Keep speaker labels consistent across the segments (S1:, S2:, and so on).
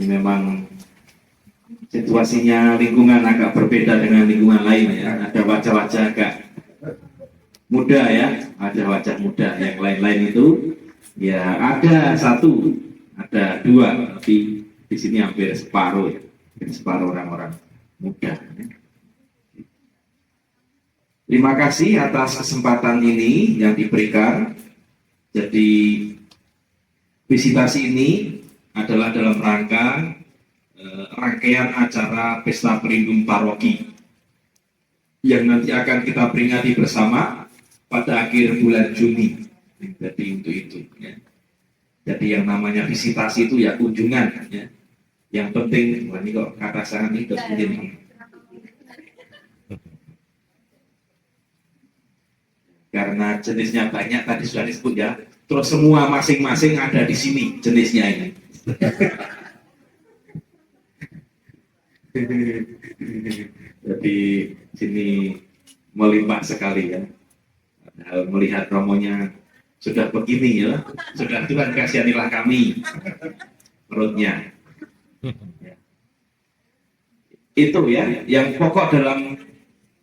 S1: Ini memang situasinya lingkungan agak berbeda dengan lingkungan lain ya. Ada wajah-wajah agak muda ya, ada wajah muda. Yang lain-lain itu ya ada satu, ada dua, tapi di sini hampir separuh ya, separuh orang-orang muda. Terima kasih atas kesempatan ini yang diberikan. Jadi visitasi ini adalah dalam rangka rangkaian acara Pesta Pelindung Paroki yang nanti akan kita peringati bersama pada akhir bulan Juni. Jadi untuk itu ya. Jadi yang namanya visitasi itu ya kunjungan ya. Yang penting, wah ini kok kata sangat ini penting. Karena jenisnya banyak tadi sudah disebut ya. Terus semua masing-masing ada di sini jenisnya ini. Jadi sini melimpah sekali ya. Melihat romonya sudah begini ya, sudah Tuhan kasihanilah kami perutnya. Itu ya, yang pokok dalam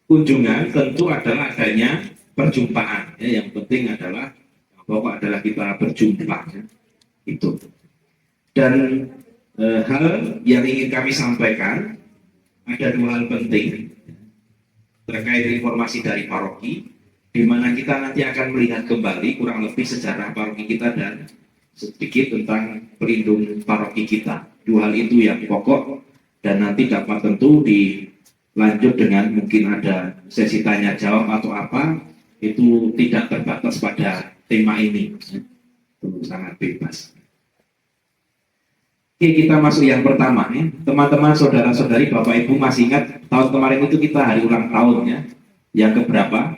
S1: kunjungan tentu adalah adanya perjumpaan. Ya, yang penting adalah pokok adalah kita berjumpa. Ya. Itu. Dan hal yang ingin kami sampaikan ada dua hal penting terkait informasi dari paroki, di mana kita nanti akan melihat kembali kurang lebih sejarah paroki kita dan sedikit tentang pelindung paroki kita. Dua hal itu yang pokok dan nanti dapat tentu dilanjut dengan mungkin ada sesi tanya jawab atau apa, itu tidak terbatas pada tema ini, itu sangat bebas. Oke, kita masuk yang pertama ya. Teman-teman, saudara-saudari, Bapak Ibu masih ingat tahun kemarin itu kita hari ulang tahun ya. Yang keberapa?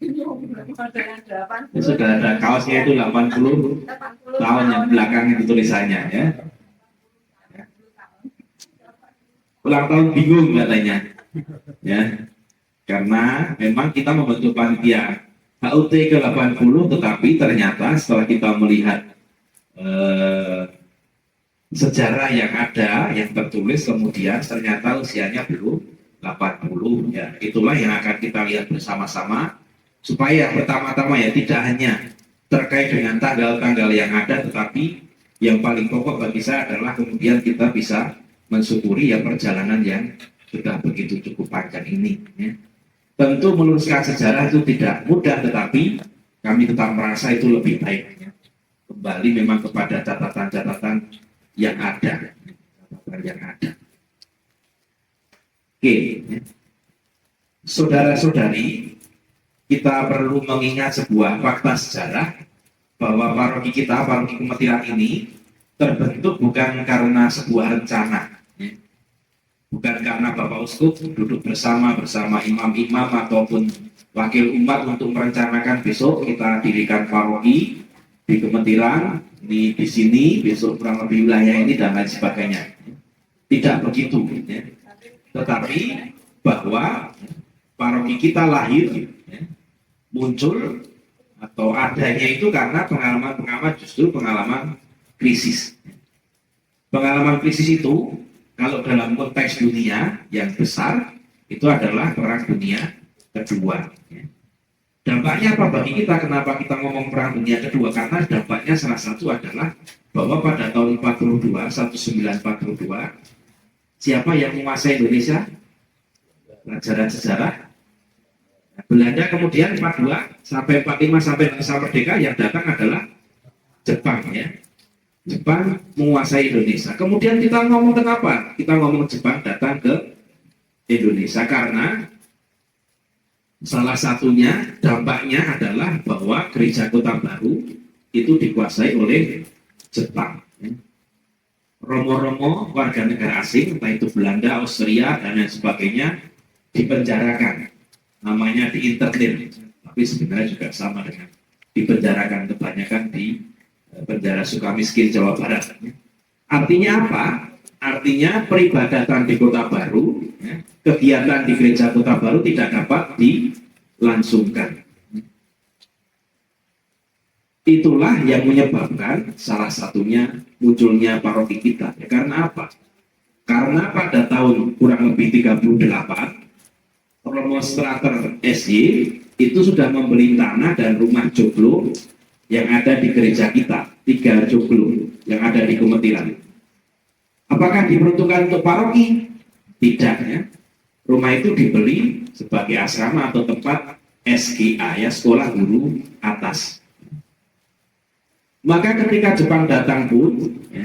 S1: Ya, sudah ada kaosnya itu 80 tahun yang belakang itu tulisannya ya. Ulang tahun bingung katanya. Ya. Karena memang kita membentuk panitia HUT ke-80, tetapi ternyata setelah kita melihat sejarah yang ada, yang tertulis, kemudian ternyata usianya belum 80 ya. Itulah yang akan kita lihat bersama-sama supaya pertama-tama ya tidak hanya terkait dengan tanggal-tanggal yang ada, tetapi yang paling pokok bagi saya adalah kemudian kita bisa mensyukuri ya perjalanan yang sudah begitu cukup panjang ini ya. Tentu meluruskan sejarah itu tidak mudah, tetapi kami tetap merasa itu lebih baik ya. Kembali memang kepada catatan-catatan yang ada, Oke, saudara-saudari, kita perlu mengingat sebuah fakta sejarah bahwa paroki kita, paroki Kemetiran ini terbentuk bukan karena sebuah rencana, bukan karena Bapak Uskup duduk bersama imam-imam ataupun wakil umat untuk merencanakan besok kita dirikan paroki di Kemetiran, di sini, besok kurang lebih wilayah ini dan lain sebagainya. Tidak begitu, ya. Tetapi bahwa paroki kita lahir, ya, muncul atau adanya itu karena pengalaman justru pengalaman krisis. Pengalaman krisis itu kalau dalam konteks dunia yang besar itu adalah Perang Dunia Kedua. Ya. Dampaknya apa bagi kita? Kenapa kita ngomong Perang Dunia Kedua? Karena dampaknya salah satu adalah bahwa pada tahun 1942, siapa yang menguasai Indonesia? Pelajaran sejarah. Belanda, kemudian 42 sampai 45 sampai Indonesia merdeka, yang datang adalah Jepang ya. Jepang menguasai Indonesia. Kemudian kita ngomong kenapa? Kita ngomong Jepang datang ke Indonesia karena salah satunya dampaknya adalah bahwa gereja Kota Baru itu dikuasai oleh Jepang. Romo-romo warga negara asing, entah itu Belanda, Austria, dan lain sebagainya, dipenjarakan. Namanya diinternir, tapi sebenarnya juga sama dengan dipenjarakan, kebanyakan di penjara Sukamiskin, Jawa Barat. Artinya apa? Artinya peribadatan di Kota Baru, ya, kegiatan di gereja Kota Baru tidak dapat dilangsungkan. Itulah yang menyebabkan salah satunya munculnya paroki kita. Ya, karena apa? Karena pada tahun kurang lebih 38, Romo Strater SY itu sudah membeli tanah dan rumah joglo yang ada di gereja kita, 3 joglo yang ada di Kemetiran. Apakah diperuntukkan untuk paroki? Tidak, ya. Rumah itu dibeli sebagai asrama atau tempat SGA, ya, sekolah guru atas. Maka ketika Jepang datang pun, ya,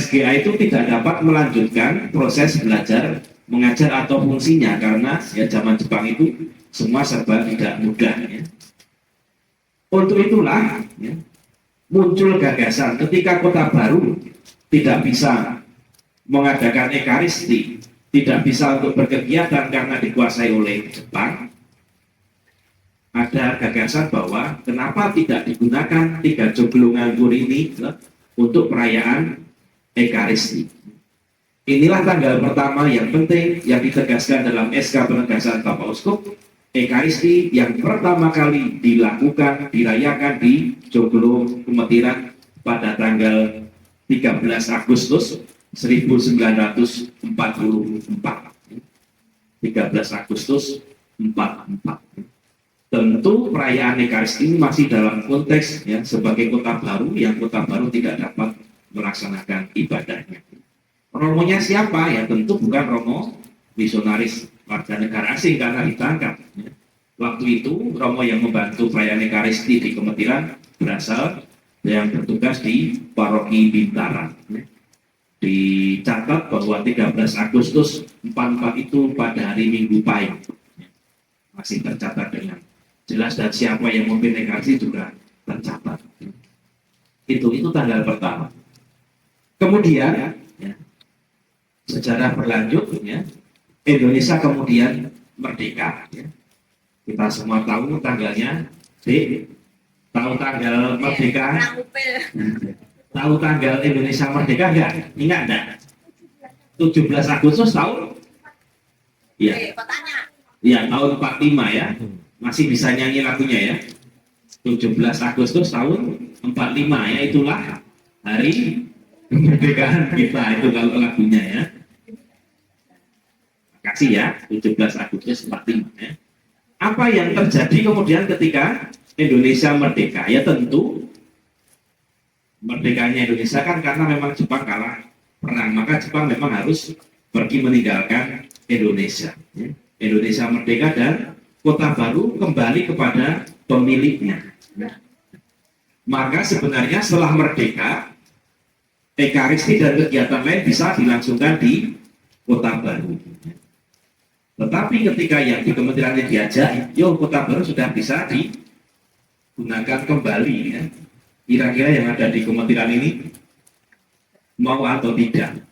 S1: SGA itu tidak dapat melanjutkan proses belajar mengajar atau fungsinya karena ya zaman Jepang itu semua serba tidak mudah, ya. Untuk itulah, ya, muncul gagasan ketika Kota Baru tidak bisa mengadakan ekaristi, tidak bisa untuk berkegiatan karena dikuasai oleh Jepang. Ada gagasan bahwa kenapa tidak digunakan 3 joglo nganggur ini, ya, untuk perayaan ekaristi. Inilah tanggal pertama yang penting yang ditegaskan dalam SK penegasan Bapak Uskup. Ekaristi yang pertama kali dilakukan, dirayakan di Joglo Kemetiran pada tanggal 13 Agustus 1944. 13 Agustus 44. Tentu perayaan Ekaristi ini masih dalam konteks, ya, sebagai Kota Baru yang Kota Baru tidak dapat melaksanakan ibadahnya. Romonya siapa? Ya tentu bukan Romo misionaris warga negara asing karena ditangkap. Waktu itu Romo yang membantu perayaan Ekaristi di Kemetiran berasal yang bertugas di Paroki Bintaran. Dicatat bahwa 13 Agustus 44 itu pada hari Minggu Pahing. Masih tercatat dengan jelas, dan siapa yang memimpin Ekaristi juga tercatat. Itu tanggal pertama. Kemudian, ya, sejarah berlanjut, ya, Indonesia kemudian merdeka, ya. Kita semua tahu tanggalnya, tahu tanggal merdeka, tahu tanggal Indonesia merdeka enggak? Ingat enggak? 17 Agustus tahun? Iya. Iya, tahun 45, ya. Masih bisa nyanyi lagunya, ya. 17 Agustus tahun 45, ya, itulah hari kemerdekaan kita itu kalau lagunya, ya. Kasih, ya, 17 Agustus 45, ya. Apa yang terjadi kemudian ketika Indonesia merdeka? Ya tentu merdekanya Indonesia kan karena memang Jepang kalah perang, maka Jepang memang harus pergi meninggalkan Indonesia, ya. Indonesia merdeka dan Kota Baru kembali kepada pemiliknya, ya. Maka sebenarnya setelah merdeka, Ekaristi dan kegiatan lain bisa dilangsungkan di Kota Baru. Tetapi ketika yang di Kementerian diajak, yo Kota Baru sudah bisa digunakan kembali, ya. Kira-kira yang ada di Kementerian ini mau atau tidak?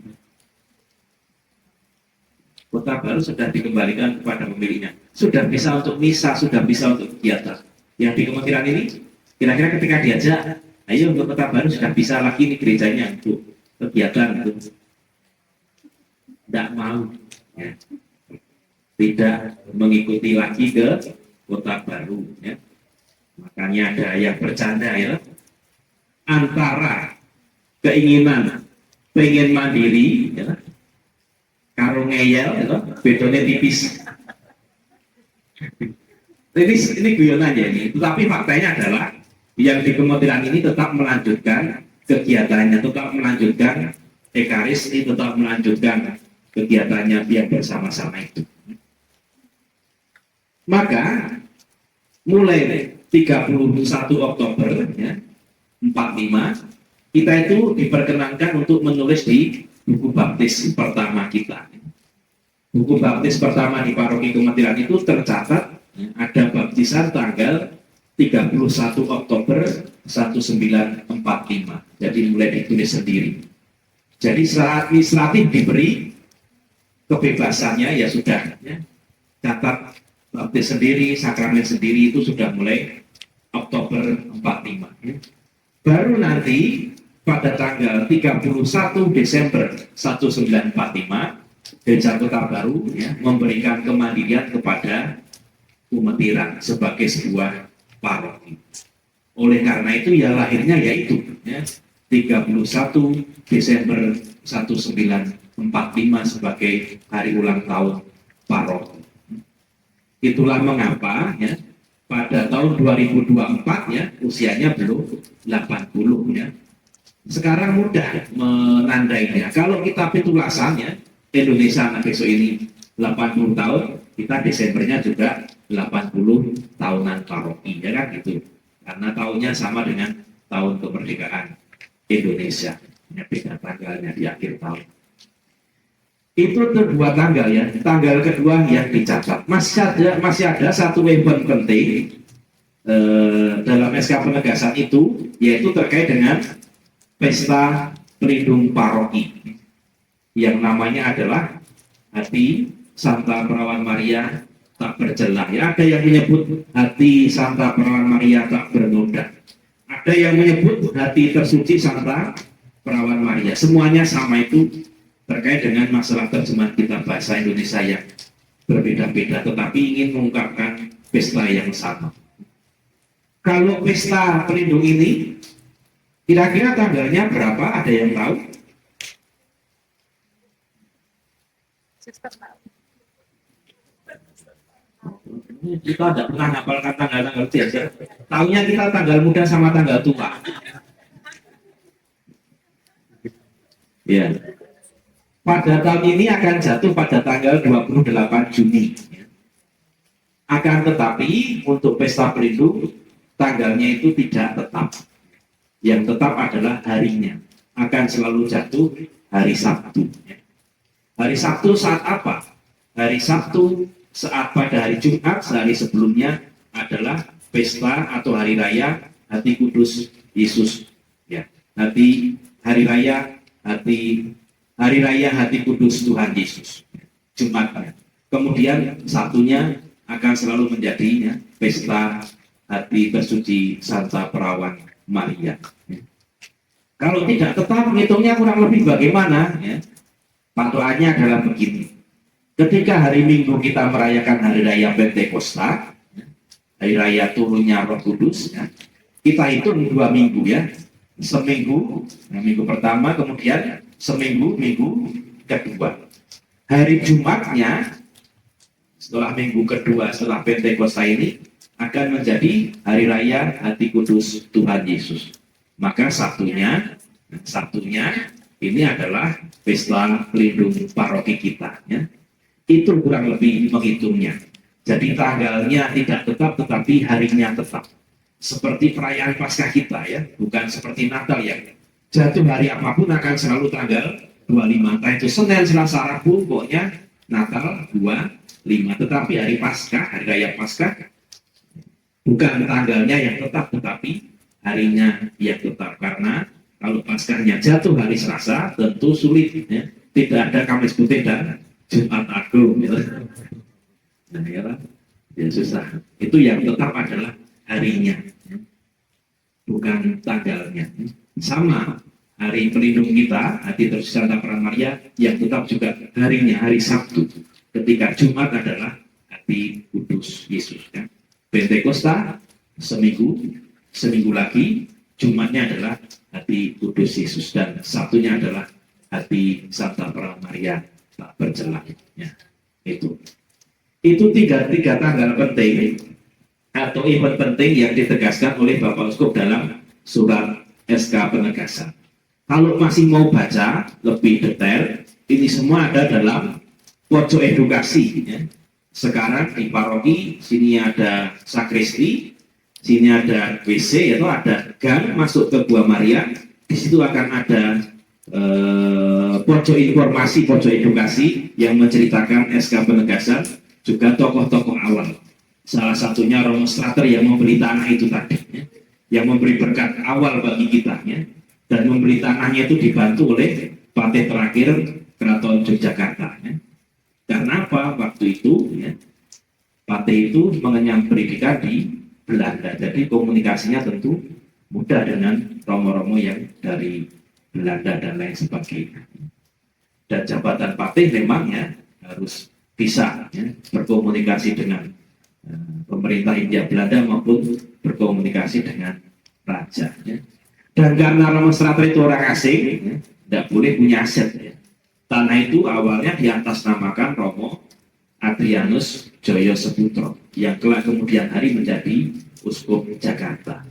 S1: Kota Baru sudah dikembalikan kepada pemiliknya, sudah bisa untuk misa, sudah bisa untuk kegiatan. Yang di Kementerian ini, kira-kira ketika diajak, ayo untuk Kota Baru sudah bisa lagi nih gerejanya untuk kegiatan itu, tidak mau, ya. Tidak mengikuti lagi ke Kota Baru, ya. Makanya ada yang bercanda, ya, antara keinginan pengen mandiri, ya, karo ngeyel, ya, bedanya tipis. Ini guyonan aja ini, tetapi faktanya adalah yang di Kementerian ini tetap melanjutkan kegiatannya, tetap melanjutkan Ekaristi, tetap melanjutkan kegiatannya yang bersama-sama itu. Maka mulai 31 Oktober, ya, 45, kita itu diperkenankan untuk menulis di buku baptis pertama kita. Buku baptis pertama di Paroki Kemetiran itu tercatat, ya, ada baptisan tanggal 31 Oktober 1945. Jadi mulai ditulis sendiri. Jadi secara administratif diberi kebebasannya, ya sudah, ya. Catat baptis sendiri, sakramen sendiri itu sudah mulai Oktober 45. Ya. Baru nanti pada tanggal 31 Desember 1945 Gereja Kota Baru, ya, memberikan kemandirian kepada Kemetiran sebagai sebuah paroki. Oleh karena itu ya lahirnya yaitu ya, 31 Desember 1945 sebagai hari ulang tahun paroki. Itulah mengapa ya pada tahun 2024 ya usianya belum 80 ya. Sekarang mudah menandainya. Kalau kita pitulasan ya Indonesia besok ini 80 tahun, kita Desembernya juga 80 tahunan paroki ya kan gitu. Karena tahunnya sama dengan tahun kemerdekaan Indonesia. Ya, beda tanggalnya di akhir tahun. Itu dua tanggal ya. Tanggal kedua yang dicatat. Masih ada satu event penting dalam SK penegasan itu, yaitu terkait dengan pesta pelindung paroki yang namanya adalah Hati Santa Perawan Maria tak bercelah. Ya, ada yang menyebut Hati Santa Perawan Maria tak bernoda. Ada yang menyebut Hati Tersuci Santa Perawan Maria. Semuanya sama, itu terkait dengan masalah terjemahan kitab bahasa Indonesia yang berbeda-beda, tetapi ingin mengungkapkan pesta yang sama. Kalau pesta pelindung ini, kira-kira tanggalnya berapa? Ada yang tahu? Kita tidak pernah hafalkan tanggal-tanggal biasa. Tahunya kita tanggal muda sama tanggal tua. Ya. Pada tahun ini akan jatuh pada tanggal 28 Juni. Akan tetapi untuk pesta pelindung tanggalnya itu tidak tetap. Yang tetap adalah harinya. Akan selalu jatuh hari Sabtu. Hari Sabtu saat apa? Hari Sabtu saat pada hari Jumat sehari sebelumnya adalah pesta atau hari raya Hati Kudus Yesus. Ya, hari raya Hati Kudus Tuhan Yesus. Jumatnya. Kemudian Sabtunya akan selalu menjadi ya, pesta Hati Tersuci Santa Perawan Maria. Ya. Kalau tidak tetap, hitungnya kurang lebih bagaimana? Ya. Patokannya adalah begini. Ketika hari Minggu kita merayakan hari raya Pentakosta, hari raya turunnya Roh Kudus, ya, kita hitung 2 minggu ya. Seminggu, minggu pertama, kemudian minggu kedua. Hari Jumatnya setelah minggu kedua setelah Pentakosta ini akan menjadi hari raya Hati Kudus Tuhan Yesus. Maka Sabtunya ini adalah pesta pelindung paroki kita ya. Itu kurang lebih menghitungnya. Jadi tanggalnya tidak tetap tetapi harinya tetap. Seperti perayaan Paskah kita ya, bukan seperti Natal ya. Jatuh hari apapun akan selalu tanggal 25. Entah itu Senin, Selasa, Rabu, pokoknya Natal 25. Tetapi hari Paskah, hari raya Paskah bukan tanggalnya yang tetap tetapi harinya yang tetap. Karena kalau Paskahnya jatuh hari Selasa tentu sulit ya. Tidak ada Kamis Putih dan Jumat Agung ya. Nah, ya susah. Itu yang tetap adalah harinya ya. Bukan tanggalnya. Sama hari pelindung kita Hati Tersuci Santa Perawan Maria yang tetap juga harinya hari Sabtu. Ketika Jumat adalah Hati Kudus Yesus ya. Pentakosta seminggu lagi, Jumatnya adalah Hati Kudus Yesus dan Sabtunya adalah Hati Santa Perawan Maria tak bercelah ya. Itu tiga tanggal penting atau event penting yang ditegaskan oleh Bapak Uskup dalam surat SK Penegasan. Kalau masih mau baca lebih detail, ini semua ada dalam pojok edukasi ya. Sekarang di paroki sini ada sakristi, sini ada WC, yaitu ada gang masuk ke Gua Maria. Di situ akan ada pojok informasi, pojok edukasi yang menceritakan SK Penegasan, juga tokoh-tokoh awal. Salah satunya Romo Strater yang membeli tanah itu tadi, ya, yang memberi berkat awal bagi kita, ya, dan membeli tanahnya itu dibantu oleh Patih terakhir Keraton Yogyakarta. Ya. Karena apa? Waktu itu, ya, Patih itu mengenyam pendidikan di Belanda, jadi komunikasinya tentu mudah dengan romo-romo yang dari Belanda dan lain sebagainya. Dan jabatan Patih memang ya harus bisa ya, berkomunikasi dengan pemerintah Hindia Belanda maupun berkomunikasi dengan raja. Ya. Dan karena Romo Strato itu orang asing, ya, tidak boleh punya aset. Ya. Tanah itu awalnya diatasnamakan Romo Adrianus Joyo Seputro yang kelak kemudian hari menjadi Uskup Jakarta.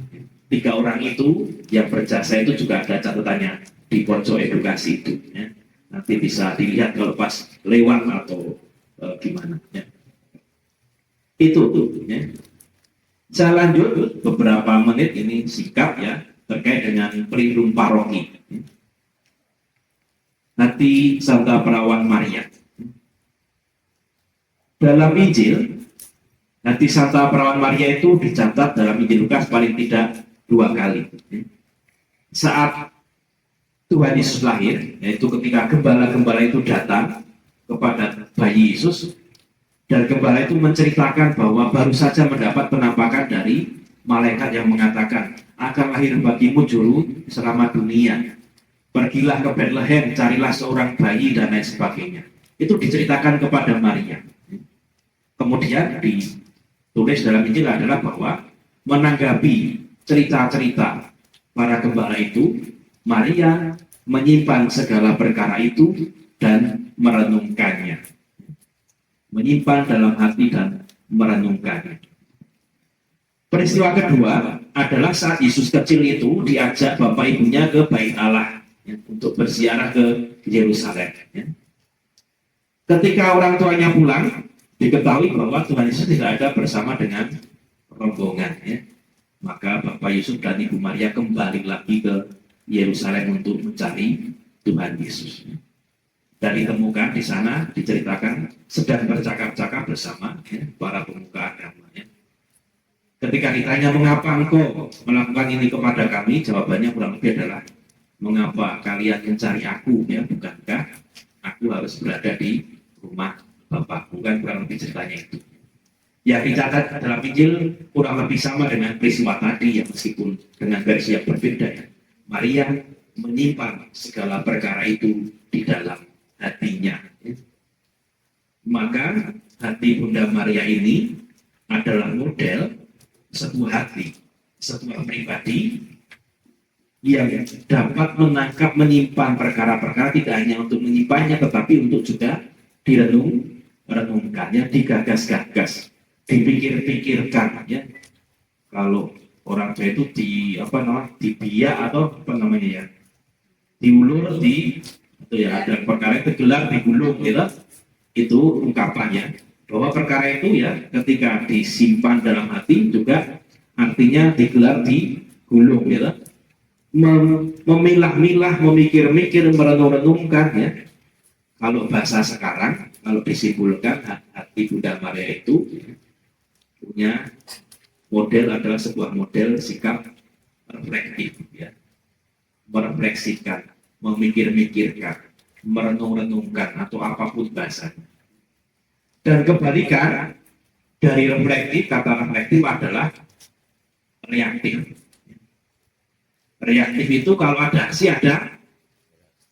S1: 3 orang itu yang berjasa itu juga ada catatannya di pojok edukasi itu. Ya. Nanti bisa dilihat kalau pas lewat atau gimana. Ya. Itu tuh. Ya. Saya lanjut beberapa menit ini sikap ya terkait dengan pelindung paroki. Hati Santa Perawan Maria. Dalam Injil, hati Santa Perawan Maria itu dicatat dalam Injil Lukas paling tidak 2 kali. Saat Tuhan Yesus lahir, yaitu ketika gembala-gembala itu datang kepada bayi Yesus, dan gembala itu menceritakan bahwa baru saja mendapat penampakan dari malaikat yang mengatakan, akan lahir bagimu juru selamat dunia. Pergilah ke Bethlehem, carilah seorang bayi dan lain sebagainya. Itu diceritakan kepada Maria. Kemudian ditulis dalam Injil adalah bahwa menanggapi cerita-cerita para gembala itu, Maria menyimpan segala perkara itu dan merenungkannya. Menyimpan dalam hati dan merenungkannya. Peristiwa kedua adalah saat Yesus kecil itu diajak bapak ibunya ke Bait Allah ya, untuk berziarah ke Yerusalem. Ya. Ketika orang tuanya pulang, diketahui bahwa Tuhan Yesus tidak ada bersama dengan rombongan. Ya. Maka Bapak Yusuf dan Ibu Maria kembali lagi ke Yerusalem untuk mencari Tuhan Yesus. Ya. Dan ditemukan di sana, diceritakan sedang bercakap-cakap bersama ya, para pemuka agama. Ya. Ketika ditanya mengapa engkau melakukan ini kepada kami, jawabannya kurang lebih adalah mengapa kalian mencari aku, ya bukankah aku harus berada di rumah Bapakku, kan kurang lebih ceritanya itu. Ya dicatat dalam Injil kurang lebih sama dengan peristiwa tadi ya meskipun dengan versi yang berbeda ya. Maria menyimpan segala perkara itu di dalam hatinya. Ya. Maka hati Bunda Maria ini adalah model sebuah hati, sebuah pribadi yang dapat menangkap, menyimpan perkara-perkara tidak hanya untuk menyimpannya, tetapi untuk juga renungkannya, digagas-gagas, dipikir-pikirkan. Ya. Kalau orang tua itu dibiak atau apa namanya ya, diulur, itu ya ada perkara itu gelar digulung, gitu. Itu ungkapannya. Bahwa perkara itu ya ketika disimpan dalam hati juga artinya digelar digulung ya. Memilah-milah, memikir-mikir, merenung-renungkan ya. Kalau bahasa sekarang, kalau disimpulkan hati Bunda Maria itu ya, punya model adalah sebuah model sikap reflektif ya. Merefleksikan, memikir-mikirkan, merenung-renungkan atau apapun bahasanya. Dan kebalikan dari reflektif, kata reflektif adalah reaktif. Reaktif itu kalau ada aksi ada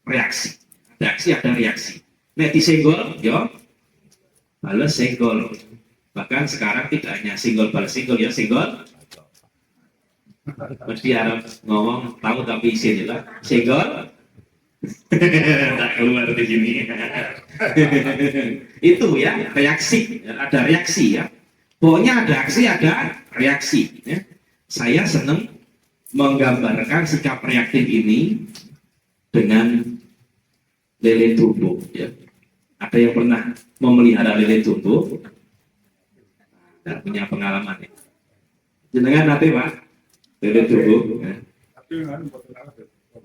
S1: reaksi. Ada aksi ada reaksi. Nek disenggol, yo balas senggol. Bahkan sekarang tidak hanya senggol balas senggol, ya senggol. Mesti harap ngomong tahu tapi isin lah. Senggol. Tak keluar di sini. Itu ya reaksi, ada reaksi ya. Pokoknya ada aksi ada reaksi. Ya. Saya senang menggambarkan sikap reaktif ini dengan lele tumbuh. Ya. Ada yang pernah memelihara lele tumbuh? Tidak punya pengalaman ya. Jenengan nanti Pak lele tumbuh. Ya.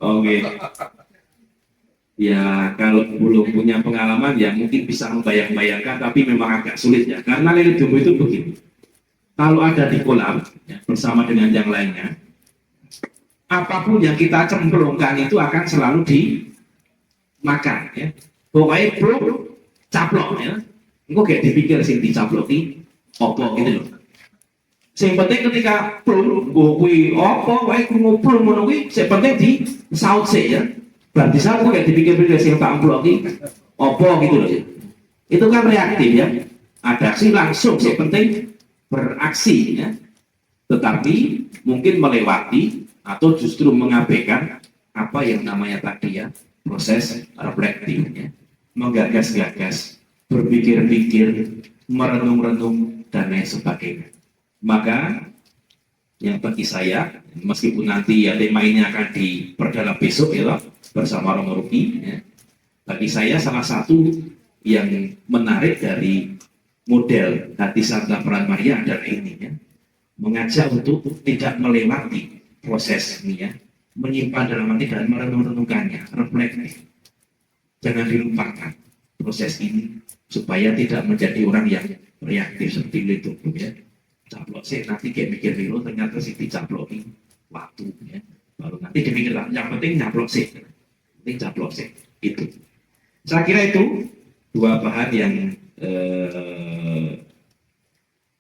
S1: Oke. Ya kalau belum punya pengalaman ya mungkin bisa membayang-bayangkan, tapi memang agak sulit ya. Karena lele tumbuh itu begini. Kalau ada di kolam ya, bersama dengan yang lainnya, apapun yang kita cemplungkan itu akan selalu dimakan ya. Pokoknya belum caplok ya. Engko kayak dipikir sing dicaploki opo gitu loh. Sing penting ketika plung nggo kuwi opo wae kumplung ngono kuwi sing penting di saut sik ya. Berarti saat kayak dipikir-pikir sing tak emploki opo gitu loh. Itu kan reaktif ya. Ada aksi langsung sing penting beraksi ya. Tetapi mungkin melewati atau justru mengabaikan apa yang namanya tadi ya proses reflektifnya, menggagas-gagas, berpikir-pikir, merenung-renung dan lain sebagainya. Maka yang bagi saya, meskipun nanti ya tema ini akan diperdalam besok ya bersama Romo Ruki, ya, bagi saya salah satu yang menarik dari model hati Santa Peran Maria adalah ini ya, mengajak untuk tidak melewati proses ini ya, menyimpan dalam hati dan merenung-renungkannya, reflektif. Jangan dilupakan proses ini supaya tidak menjadi orang yang reaktif seperti itu ya. Caplok sih nanti kayak mikir dulu ternyata sih dicaplokin waktu ya. Baru nanti dipikir lah, yang penting nyaplok sih. Penting caplok sih. Itu. Saya kira itu dua bahan yang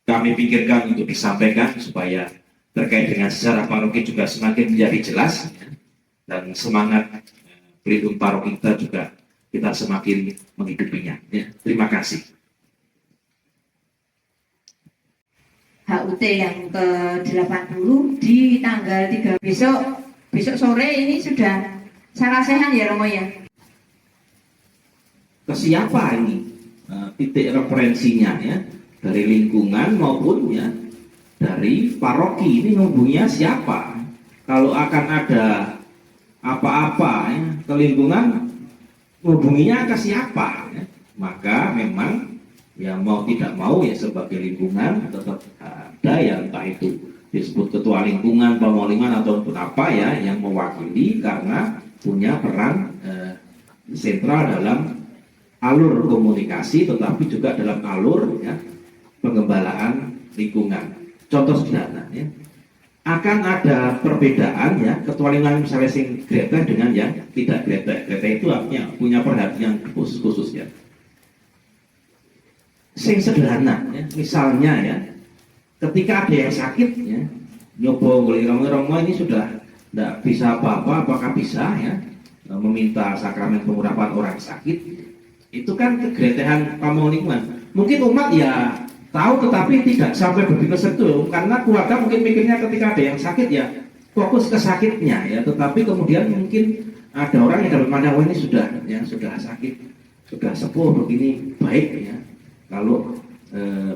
S1: kami pikirkan untuk disampaikan supaya terkait dengan sejarah paroki juga semakin menjadi jelas ya. Dan semangat pelindung paroki kita juga kita semakin menghidupinya ya. Terima kasih.
S2: HUT yang ke-80 di tanggal 3 besok sore ini sudah sarasehan ya Romo ya?
S1: Ke siapa ini titik referensinya ya, dari lingkungan maupun ya dari paroki, ini hubunginya siapa? Kalau akan ada apa-apa ya, ke lingkungan hubunginya ke siapa ya? Maka memang ya mau tidak mau ya sebagai lingkungan tetap ada yang entah itu disebut ketua lingkungan, pemolingan ataupun apa ya yang mewakili karena punya peran sentral dalam alur komunikasi tetapi juga dalam alur ya pengembalaan lingkungan. Contoh sederhana ya, akan ada perbedaan ya ketua lingkungan misalnya sing Greta dengan yang tidak Greta. Greta itu artinya punya perhatian khusus ya. Sing sederhana ya, misalnya ya ketika ada yang sakit ya nyoba romo ini sudah tidak bisa apa-apa, apakah bisa ya meminta sakramen pengurapan orang sakit, itu kan kegretehan pamonglingan. Mungkin umat ya tahu tetapi tidak sampai berpikir situ karena keluarga mungkin mikirnya ketika ada yang sakit ya fokus ke sakitnya ya, tetapi kemudian mungkin ada orang yang dapat pandang ini sudah sakit, sudah sepuh begini, baik ya kalau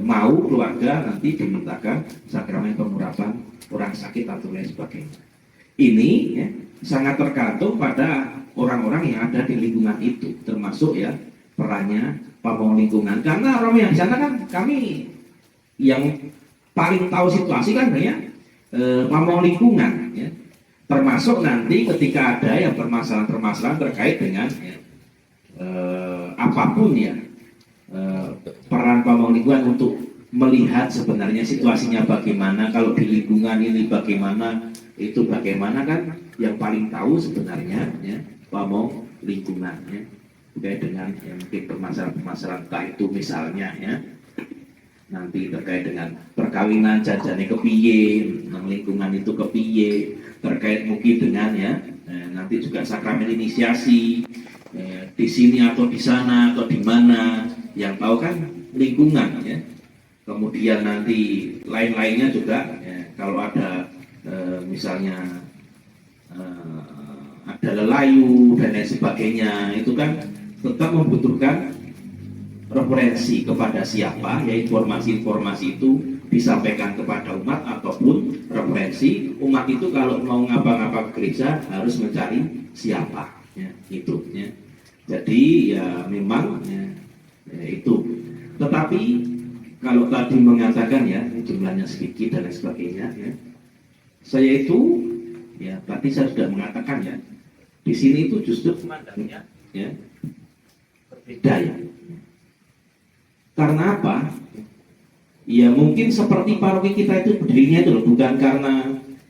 S1: mau keluarga nanti dimintakan sakramen pengurapan orang sakit atau lain sebagainya. Ini ya, sangat tergantung pada orang-orang yang ada di lingkungan itu, termasuk ya perannya pamong lingkungan. Karena orang yang di sana kan kami yang paling tahu situasi kan ya pamong lingkungan ya. Termasuk nanti ketika ada yang permasalahan-permasalahan terkait dengan ya, apapun ya peran pamong lingkungan untuk melihat sebenarnya situasinya bagaimana, kalau di lingkungan ini bagaimana, itu bagaimana kan yang paling tahu sebenarnya ya pamong lingkungan ya terkait dengan ya, mungkin permasalahan-permasalahan entah itu misalnya ya nanti terkait dengan perkawinan jajane kepiye, lingkungan itu kepiye, terkait mungkin dengan ya nanti juga sakramen inisiasi di sini atau di sana atau di mana, yang tahu kan lingkungan ya. Kemudian nanti lain-lainnya juga ya, kalau ada misalnya ada lelayu dan lain sebagainya, itu kan tetap membutuhkan referensi kepada siapa ya, informasi-informasi itu disampaikan kepada umat ataupun referensi umat itu kalau mau ngapa-ngapa ke gereja harus mencari siapa ya, itu ya. Jadi ya memang ya, itu. Tetapi kalau tadi mengatakan ya jumlahnya sedikit dan lain sebagainya ya, saya itu ya tadi saya sudah mengatakan ya di sini itu justru memandangnya ya berbeda ya. Karena apa? Ya mungkin seperti paroki kita itu berdirinya itu loh, bukan karena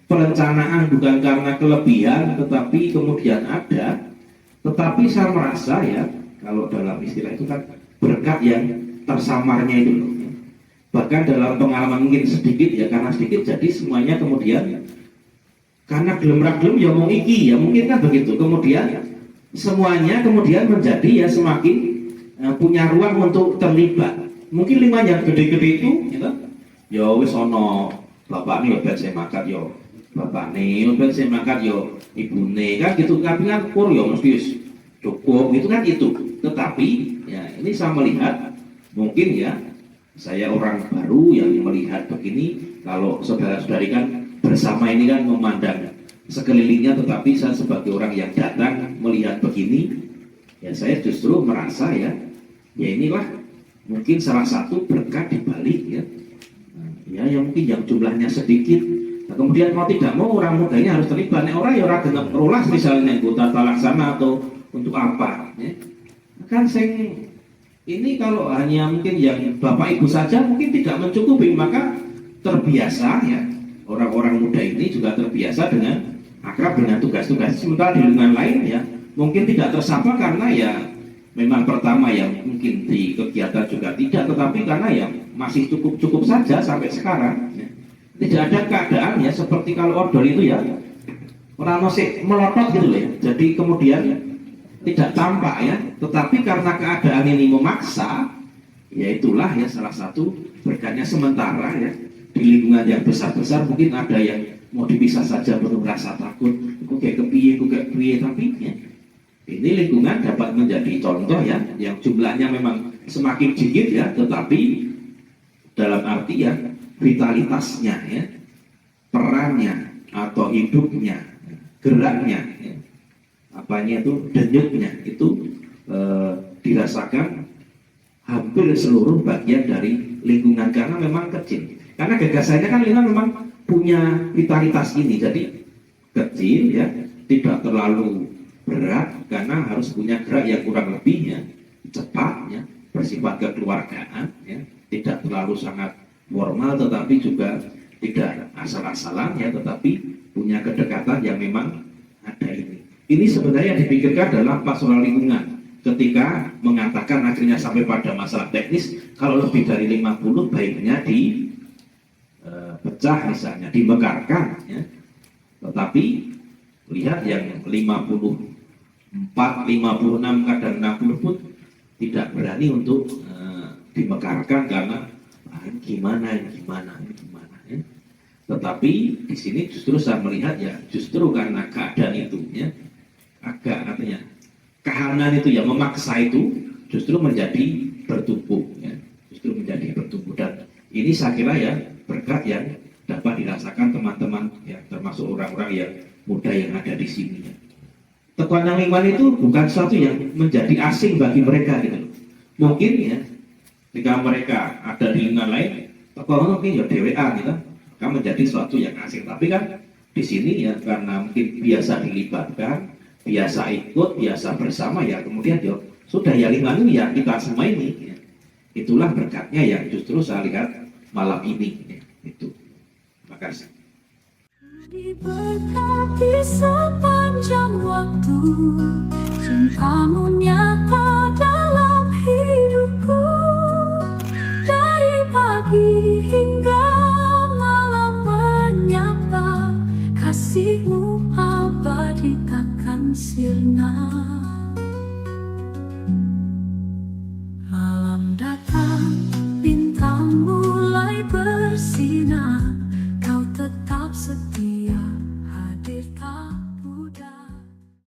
S1: perencanaan, bukan karena kelebihan, tetapi kemudian ada. Tetapi saya merasa ya, kalau dalam istilah itu kan berkat yang tersamarnya itu loh. Bahkan dalam pengalaman mungkin sedikit ya, karena sedikit jadi semuanya kemudian karena gelem ya mau iki ya mungkin kan begitu. Kemudian semuanya kemudian menjadi ya semakin punya ruang untuk terlibat. Mungkin 5 yang gede-gede itu, gitu. Ya wis ono bapak nih ya saya makan yo bapakne, ben sing mangkat yo ibune kan gitu, tapi kan kur yo mesti wis cukup gitu kan itu. Tetapi ya ini saya melihat mungkin ya saya orang baru yang melihat begini, kalau saudara-saudari kan bersama ini kan memandang sekelilingnya, tetapi saya sebagai orang yang datang melihat begini, ya saya justru merasa ya inilah mungkin salah satu berkat di balik ya, ya yang mungkin yang jumlahnya sedikit. Nah, kemudian mau tidak mau orang muda ini harus terlibat. Nek orang ya orang genep rolas misalnya anggota laksana atau untuk apa? Ya. Kan sing ini kalau hanya mungkin yang bapak ibu saja mungkin tidak mencukupi, maka terbiasa ya orang-orang muda ini juga terbiasa dengan akrab dengan tugas-tugas. Sementara di lingkungan lain ya mungkin tidak tersapa karena ya memang pertama ya mungkin di kegiatan juga tidak, tetapi karena ya masih cukup saja sampai sekarang. Ya. Tidak ada keadaan ya seperti kalau odol itu ya orang masih melotot gitu loh ya. Jadi kemudian tidak tampak ya, tetapi karena keadaan ini memaksa, ya itulah ya salah satu berkatnya. Sementara ya di lingkungan yang besar-besar mungkin ada yang mau dipisah saja perlu merasa takut, kok kayak kepiye, tapi ya, ini lingkungan dapat menjadi contoh ya, yang jumlahnya memang semakin sedikit ya, tetapi dalam arti ya vitalitasnya ya, perannya atau hidupnya, geraknya ya, apanya itu denyutnya itu dirasakan hampir seluruh bagian dari lingkungan karena memang kecil. Karena gagasannya kan lingkungan memang punya vitalitas ini, jadi kecil ya, tidak terlalu berat karena harus punya gerak yang kurang lebih ya cepat ya, bersifat kekeluargaan ya, tidak terlalu sangat formal tetapi juga tidak asal-asalan ya, tetapi punya kedekatan yang memang ada ini. Ini sebenarnya dipikirkan dalam pastoral lingkungan ketika mengatakan akhirnya sampai pada masalah teknis, kalau lebih dari 50 baiknya pecah misalnya, dimekarkan ya. Tetapi lihat yang 54, 56 kadang 60 pun tidak berani untuk dimekarkan karena gimana ya. Tetapi di sini justru saya melihat ya justru karena keadaan itu ya agak artinya kahanan itu ya memaksa itu justru menjadi bertumbuh ya, justru menjadi bertumbuh. Dan ini saya kira ya berkat yang dapat dirasakan teman-teman ya, termasuk orang-orang yang muda yang ada di sini ya. Tekanan lingkungan itu bukan sesuatu yang menjadi asing bagi mereka gitu. Mungkin ya ketika mereka ada di lingkungan lain, tekanan mungkin ya DWA gitu, kan menjadi sesuatu yang asing. Tapi kan di sini ya karena mungkin biasa dilibatkan, biasa ikut, biasa bersama ya, kemudian ya sudah ya lingkungan ya kita semua ini ya. Itulah berkatnya yang justru saya lihat malam ini ya. Itu. Terima kasih.
S3: Diberkati sepanjang waktu, cintamu nyata